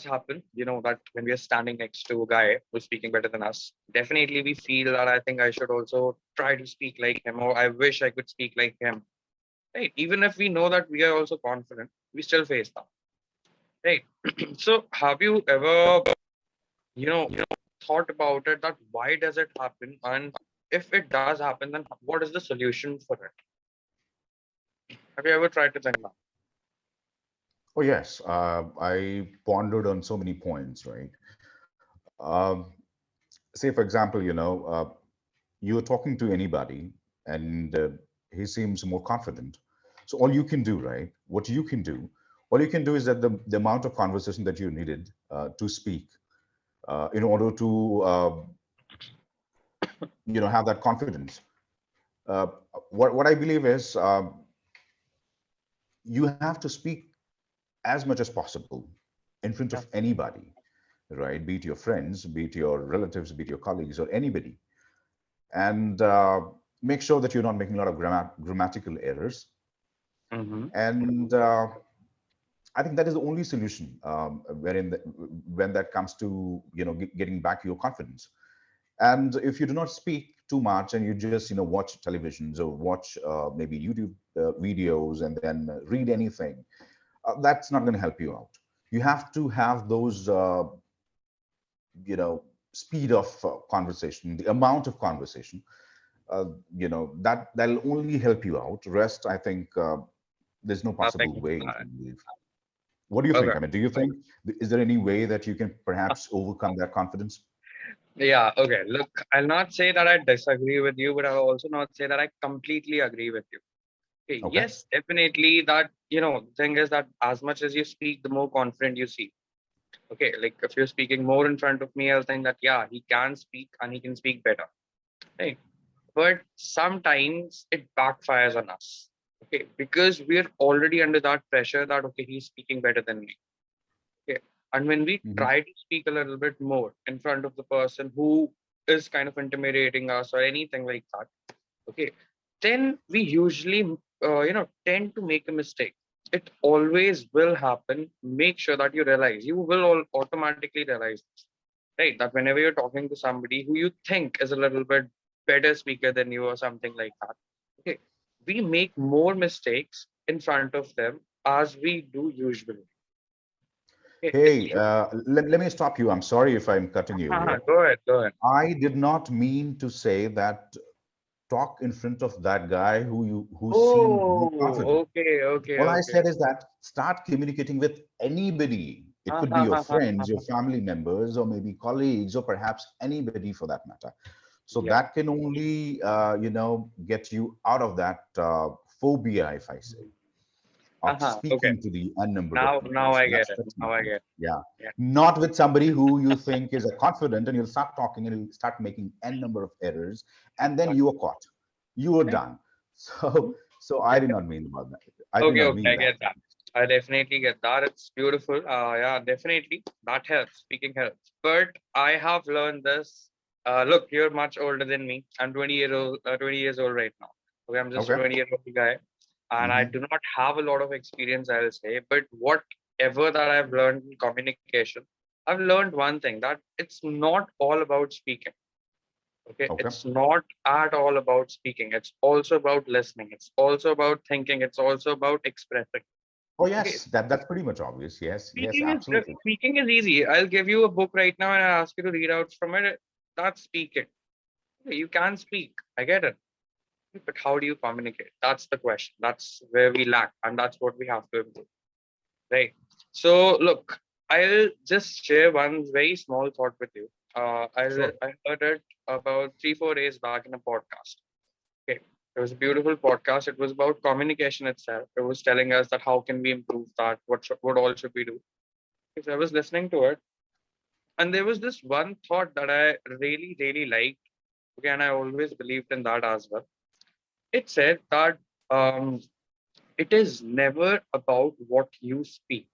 happen, that when we are standing next to a guy who's speaking better than us, definitely we feel that I think I should also try to speak like him, or I wish I could speak like him. Right? Even if we know that we are also confident, we still face that. Right? So have you ever, you know, thought about it, that why does it happen? And if it does happen, then what is the solution for it? Have you ever tried to think that? Oh, yes. I pondered on so many points, right? Um, Say, for example, you're talking to anybody and he seems more confident. So all you can do, right? What you can do, all you can do is that the amount of conversation that you needed to speak in order to, have that confidence. Uh, what I believe is you have to speak as much as possible in front of Yeah. anybody, right? Be it your friends, be it your relatives, be it your colleagues, or anybody, and make sure that you're not making a lot of grammatical errors. Mm-hmm. And I think that is the only solution when that comes to getting back your confidence. And if you do not speak too much and you just watch televisions or watch maybe YouTube videos and then read anything, that's not going to help you out. You have to have those speed of conversation, the amount of conversation, that'll only help you out. Rest, I think, there's no I possible think. way, I believe. What do you think? Okay. I mean, do you think, is there any way that you can perhaps overcome that confidence? Yeah, okay. Look, I'll not say that I disagree with you, but I'll also not say that I completely agree with you. Okay, Okay. yes, definitely that, thing is that as much as you speak, the more confident you see. Okay, like if you're speaking more in front of me, I'll think that, yeah, he can speak and he can speak better. Right. But sometimes it backfires on us. Okay, because we're already under that pressure that, okay, he's speaking better than me. Okay. And when we Hmm. try to speak a little bit more in front of the person who is kind of intimidating us or anything like that, okay, then we usually, tend to make a mistake. It always will happen. Make sure that you realize, you will all automatically realize this, right? That whenever you're talking to somebody who you think is a little bit better speaker than you or something like that, okay, we make more mistakes in front of them as we do usually. Okay, Hey, let me stop you. I'm sorry if I'm cutting you here. go ahead, go ahead. I did not mean to say that talk in front of that guy who seemed more confident. Oh, okay, okay, All I okay. said is that start communicating with anybody. It could be your friends, your family members, or maybe colleagues, or perhaps anybody for that matter. So Yeah. that can only, get you out of that phobia, if I say, of Okay. speaking to the n number of Now people. So I get it. that's my Now I point. get it. Yeah, Yeah. not with somebody who you think is a confident, and you'll start talking and you'll start making n number of errors, and then you are caught. You are Okay. done. So I did not mean about that. I did Okay, not okay, mean I that. get that. I definitely get that. It's beautiful. Yeah, definitely. That helps. Speaking helps. But I have learned this. Look, you're much older than me. I'm 20 years old right now. Okay, I'm just a Okay. 20-year-old guy. And I Hmm. do not have a lot of experience, I'll say. But whatever that I've learned in communication, I've learned one thing, that it's not all about speaking. Okay, Okay. it's not at all about speaking. It's also about listening. It's also about thinking. It's also about expressing. Oh Okay, yes, that's pretty much obvious. Yes, yes, absolutely. speaking is easy. I'll give you a book right now and I ask you to read out from it. That's speaking. Okay, you can speak. I get it. But how do you communicate? That's the question. That's where we lack, and that's what we have to improve. Right. So look, I'll just share one very small thought with you. Sure. I heard it about 3 4 days back in a podcast. Okay. It was a beautiful podcast. It was about communication itself. It was telling us that how can we improve that? What all should we do? Because I was listening to it, and there was this one thought that I really really liked. Okay, and I always believed in that as well. It said that um, it is never about what you speak.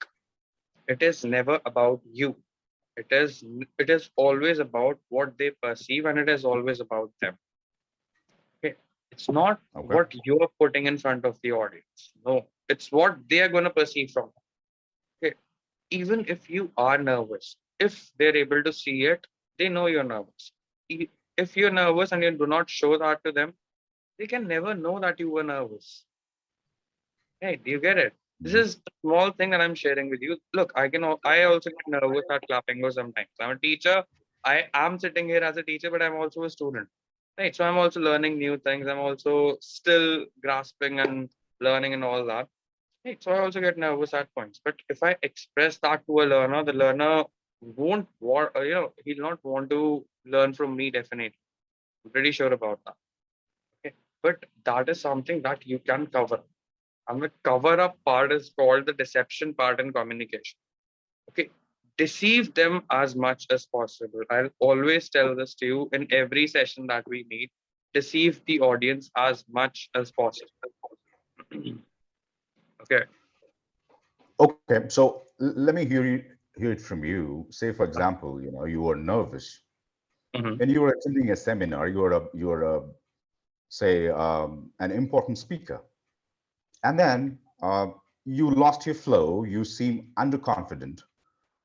It is never about you. It is always about what they perceive, and it is always about them. Okay. It's not Okay. what you're putting in front of the audience. No, it's what they are going to perceive from. Okay. even if you are nervous, if they're able to see it, they know you're nervous. If you're nervous and you do not show that to them, they can never know that you were nervous. Hey, do you get it? This Mhm. is a small thing that I'm sharing with you. Look, I also get nervous at Clapingo sometimes. I'm a teacher. I am sitting here as a teacher, but I'm also a student. Right. So I'm also learning new things. I'm also still grasping and learning and all that. Right. So I also get nervous at points. But if I express that to a learner, the learner won't want, he'll not want to learn from me definitely. I'm pretty sure about that. Okay. But that is something that you can cover. And the cover up part is called the deception part in communication. Okay. Deceive them as much as possible. I'll always tell this to you in every session that we meet. Deceive the audience as much as possible. Okay. Okay, so let me hear it from you. Say, for example, you were nervous Mhm. and you were attending a seminar. You were say an important speaker, and then you lost your flow. You seem underconfident,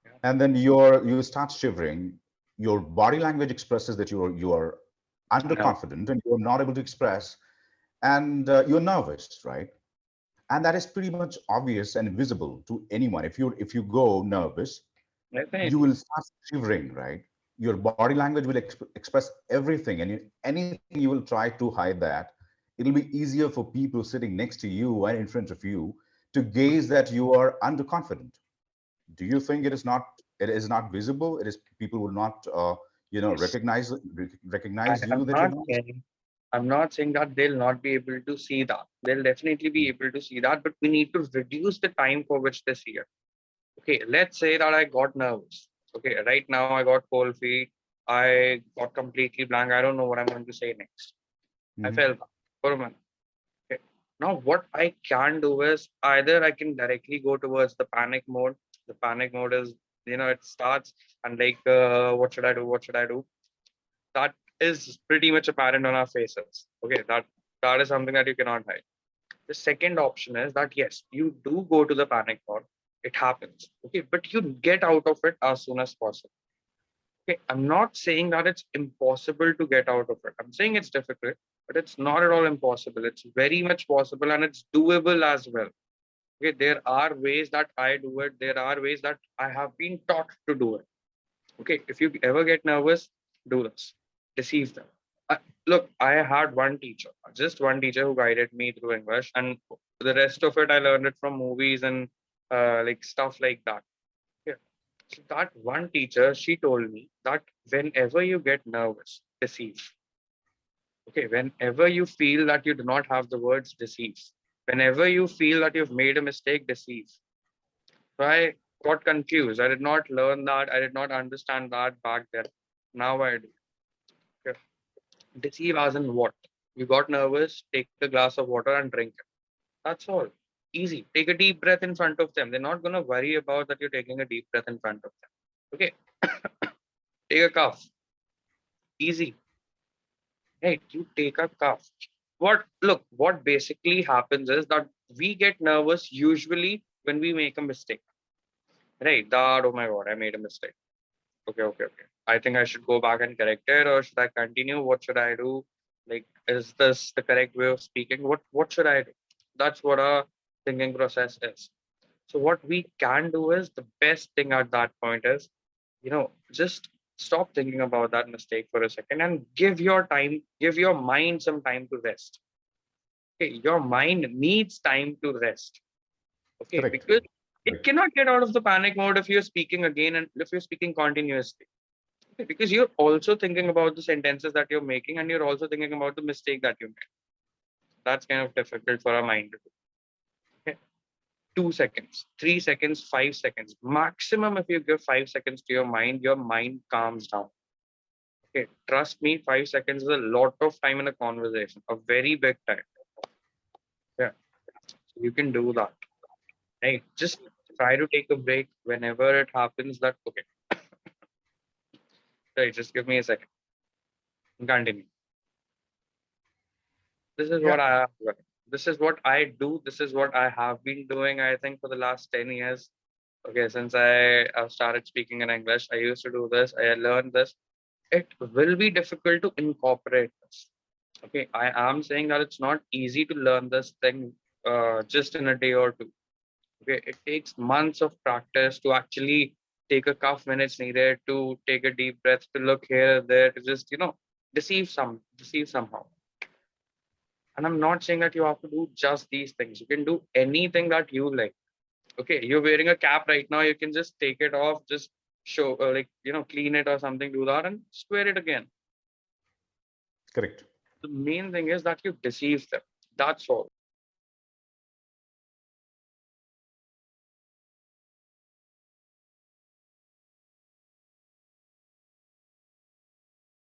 Yeah. and then you start shivering. Your body language expresses that you are Yeah. underconfident and you're not able to express, and you're nervous, right? And that is pretty much obvious and visible to anyone. If you go nervous, you Definitely. will start shivering, right? Your body language will express everything, and anything you will try to hide that. It'll be easier for people sitting next to you and in front of you to gaze that you are underconfident. Do you think it is not visible? It is people will not Yes. recognize you I'm that you're not nervous? saying I'm not saying that they'll not be able to see that. They'll definitely be able to see that, but we need to reduce the time for which they see it. Okay, let's say that I got nervous. Okay, right now I got cold feet. I got completely blank. I don't know what I'm going to say next. I Hmm. felt that for a minute. Okay. Now, what I can do is either I can directly go towards the panic mode. The panic mode is, it starts and like, what should I do? What should I do? That is pretty much apparent on our faces. Okay, that is something that you cannot hide. The second option is that yes, you do go to the panic mode. It happens. Okay, but you get out of it as soon as possible. Okay, I'm not saying that it's impossible to get out of it. I'm saying it's difficult, but it's not at all impossible. It's very much possible and it's doable as well. Okay, there are ways that I do it. There are ways that I have been taught to do it. Okay, if you ever get nervous, do this. Deceive them. Look, I had one teacher, just one teacher who guided me through English, and the rest of it I learned it from movies and like stuff like that. Yeah. So that one teacher, she told me that whenever you get nervous, deceive. Okay, whenever you feel that you do not have the words, deceive. Whenever you feel that you've made a mistake, deceive. So I got confused. I did not learn that. I did not understand that back then. Now I do. Okay. Deceive as in what? You got nervous, take a glass of water and drink it. That's all. Easy. Take a deep breath in front of them. They're not going to worry about that you're taking a deep breath in front of them. Okay. Take a cough. Easy. Right. You take a cough. What basically happens is that we get nervous usually when we make a mistake. Right. That, oh my God, I made a mistake. Okay. I think I should go back and correct it, or should I continue? What should I do? Like, is this the correct way of speaking? What should I do? That's what our thinking process is. So what we can do is the best thing at that point is, just stop thinking about that mistake for a second and give your mind some time to rest. Okay, your mind needs time to rest. Okay, Correct. because it Correct. cannot get out of the panic mode if you're speaking again and if you're speaking continuously. Because you're also thinking about the sentences that you're making and you're also thinking about the mistake that you made. That's kind of difficult for our mind to do. Okay. 2 seconds, 3 seconds, 5 seconds. Maximum, if you give 5 seconds to your mind calms down. Okay. Trust me, 5 seconds is a lot of time in a conversation, a very big time. Yeah. So you can do that. Right. Just try to take a break whenever it happens that okay. Sorry, just give me a second. Continue. This is Yeah. what I have done. This is what I do. This is what I have been doing, I think, for the last 10 years. Okay, since I started speaking in English, I used to do this. I learned this. It will be difficult to incorporate this. Okay, I am saying that it's not easy to learn this thing just in a day or two. Okay, it takes months of practice to actually take a couple minutes needed to take a deep breath, to look here, there, to just deceive somehow. And I'm not saying that you have to do just these things. You can do anything that you like. Okay, you're wearing a cap right now. You can just take it off, just show, clean it or something, do that, and just wear it again. Correct. The main thing is that you deceive them. That's all.